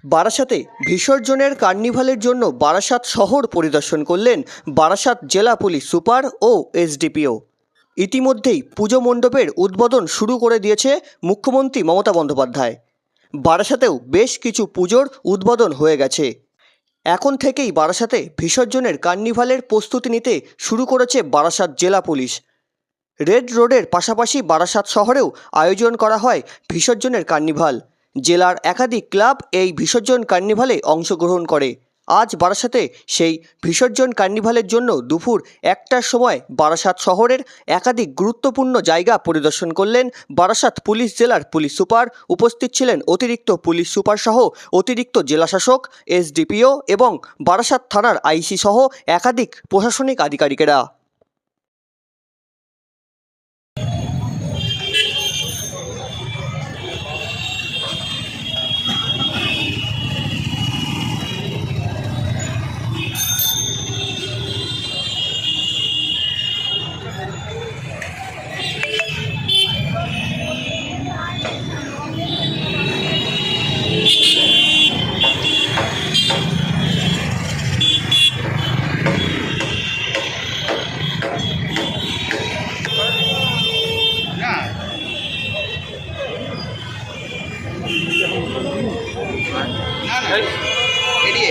বারাসাতে বিসর্জনের কার্নিভালের জন্য বারাসাত শহর পরিদর্শন করলেন বারাসাত জেলা পুলিশ সুপার ও এসডিপিও। ইতিমধ্যেই পুজো মণ্ডপের উদ্বোধন শুরু করে দিয়েছে মুখ্যমন্ত্রী মমতা বন্দ্যোপাধ্যায়। বারাসাতেও বেশ কিছু পুজোর উদ্বোধন হয়ে গেছে। এখন থেকেই বারাসাতে বিসর্জনের কার্নিভালের প্রস্তুতি নিতে শুরু করেছে বারাসাত জেলা পুলিশ। রেড রোডের পাশাপাশি বারাসাত শহরেও আয়োজন করা হয় বিসর্জনের কার্নিভাল। জেলার একাধিক ক্লাব এই বিসর্জন কার্নিভালে অংশগ্রহণ করে। আজ বারাসাতে সেই বিসর্জন কার্নিভালের জন্য দুপুর 1টার সময় বারাসাত শহরের একাধিক গুরুত্বপূর্ণ জায়গা পরিদর্শন করলেন বারাসাত পুলিশ জেলার পুলিশ সুপার। উপস্থিত ছিলেন অতিরিক্ত পুলিশ সুপার সহ অতিরিক্ত জেলাশাসক, এসডিপিও এবং বারাসাত থানার আইসি সহ একাধিক প্রশাসনিক আধিকারিকেরা। না এড়িয়ে